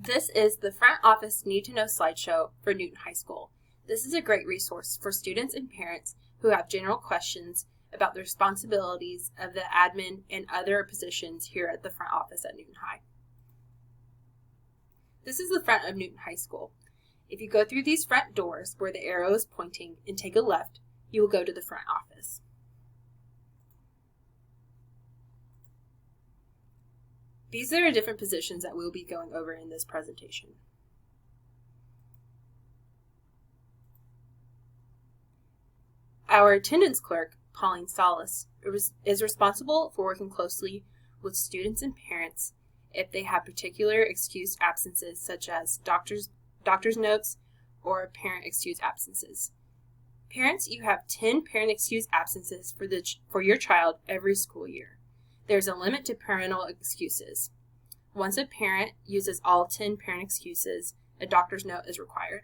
This is the Front Office Need to Know slideshow for Newton High School. This is a great resource for students and parents who have general questions about the responsibilities of the admin and other positions here at the front office at Newton High. This is the front of Newton High School. If you go through these front doors where the arrow is pointing and take a left, you will go to the front office. These are the different positions that we'll be going over in this presentation. Our attendance clerk, Pauline Salas, is responsible for working closely with students and parents if they have particular excused absences such as doctor's notes or parent excused absences. Parents, you have 10 parent excused absences for your child every school year. There's a limit to parental excuses. Once a parent uses all 10 parent excuses, a doctor's note is required.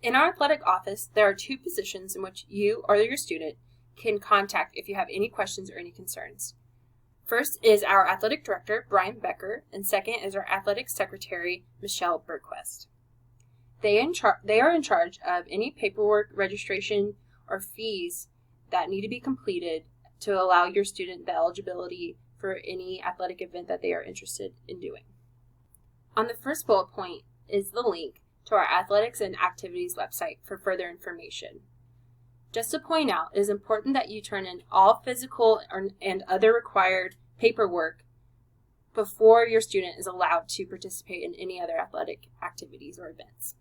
In our athletic office, there are 2 positions in which you or your student can contact if you have any questions or any concerns. First is our athletic director, Brian Becker, and second is our athletic secretary, Michelle Bergquist. They are in charge of any paperwork, registration, or fees that need to be completed to allow your student the eligibility for any athletic event that they are interested in doing. On the first bullet point is the link to our athletics and activities website for further information. Just to point out, it is important that you turn in all physical and other required paperwork before your student is allowed to participate in any other athletic activities or events.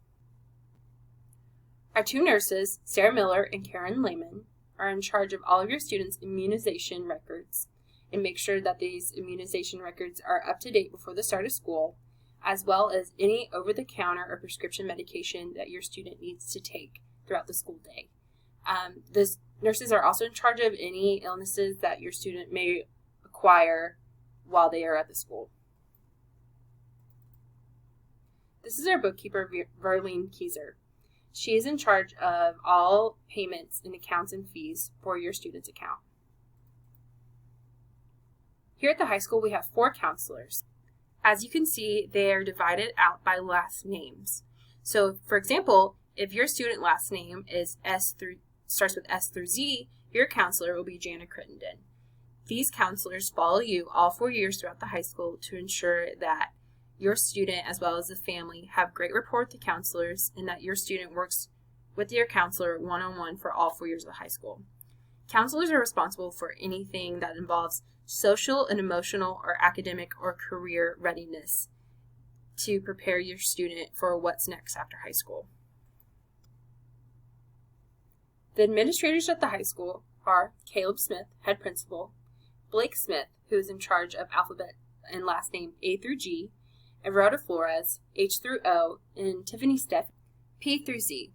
Our 2 nurses, Sarah Miller and Karen Lehman, are in charge of all of your students' immunization records and make sure that these immunization records are up to date before the start of school, as well as any over-the-counter or prescription medication that your student needs to take throughout the school day. The nurses are also in charge of any illnesses that your student may acquire while they are at the school. This is our bookkeeper, Verlene Kieser. She is in charge of all payments and accounts and fees for your student's account. Here at the high school, we have 4 counselors. As you can see, they are divided out by last names. So, for example, if your student last name is starts with S through Z, your counselor will be Jana Crittenden. These counselors follow you all 4 years throughout the high school to ensure that your student, as well as the family, have great rapport with the counselors and that your student works with your counselor one-on-one for all 4 years of high school. Counselors are responsible for anything that involves social and emotional or academic or career readiness to prepare your student for what's next after high school. The administrators at the high school are Caleb Smith, head principal, Blake Smith, who is in charge of alphabet and last name A through G, Everardo Flores, H through O, and Tiffany Steff, P through Z.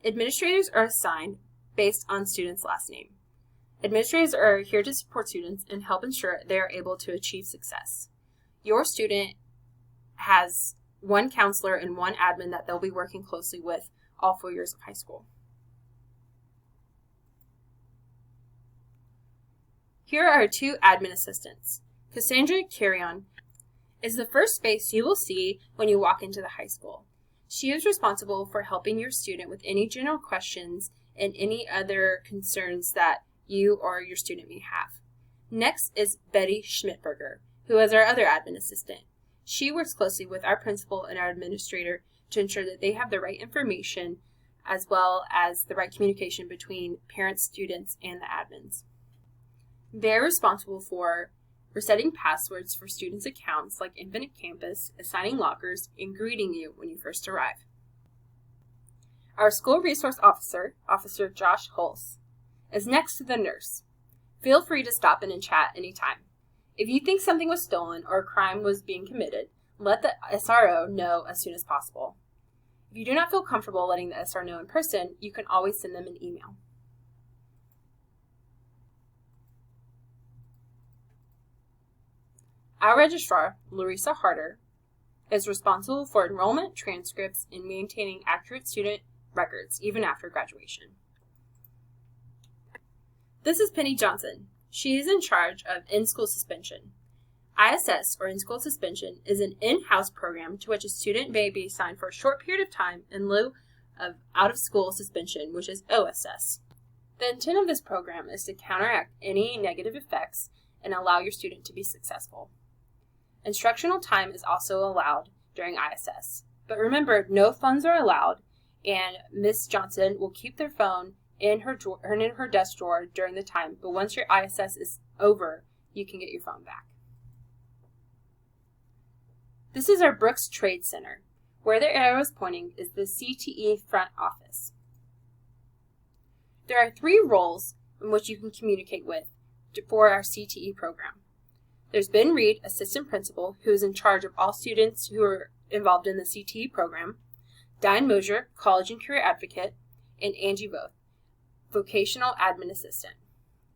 Administrators are assigned based on students' last name. Administrators are here to support students and help ensure they are able to achieve success. Your student has 1 counselor and 1 admin that they'll be working closely with all 4 years of high school. Here are our 2 admin assistants. Cassandra Carrion is the first face you will see when you walk into the high school. She is responsible for helping your student with any general questions and any other concerns that you or your student may have. Next is Betty Schmidberger, who is our other admin assistant. She works closely with our principal and our administrator to ensure that they have the right information as well as the right communication between parents, students, and the admins. They're responsible for resetting passwords for students' accounts like Infinite Campus, assigning lockers, and greeting you when you first arrive. Our school resource officer, Officer Josh Hulse, is next to the nurse. Feel free to stop in and chat anytime. If you think something was stolen or a crime was being committed, let the SRO know as soon as possible. If you do not feel comfortable letting the SRO know in person, you can always send them an email. Our registrar, Larissa Harder, is responsible for enrollment, transcripts, and maintaining accurate student records even after graduation. This is Penny Johnson. She is in charge of in-school suspension. ISS, or in-school suspension, is an in-house program to which a student may be assigned for a short period of time in lieu of out-of-school suspension, which is OSS. The intent of this program is to counteract any negative effects and allow your student to be successful. Instructional time is also allowed during ISS, but remember, no phones are allowed, and Ms. Johnson will keep their phone in her desk drawer during the time, but once your ISS is over, you can get your phone back. This is our Brooks Trade Center. Where the arrow is pointing is the CTE front office. There are 3 roles in which you can communicate with for our CTE program. There's Ben Reed, Assistant Principal, who is in charge of all students who are involved in the CTE program, Diane Mosier, College and Career Advocate, and Angie Voth, Vocational Admin Assistant.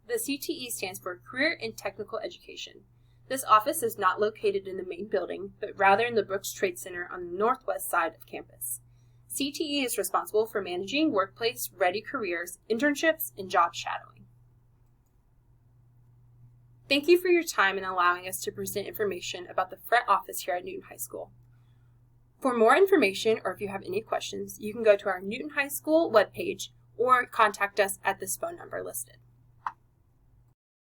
The CTE stands for Career and Technical Education. This office is not located in the main building, but rather in the Brooks Trade Center on the northwest side of campus. CTE is responsible for managing workplace-ready careers, internships, and job shadowing. Thank you for your time in allowing us to present information about the front office here at Newton High School. For more information, or if you have any questions, you can go to our Newton High School webpage or contact us at this phone number listed.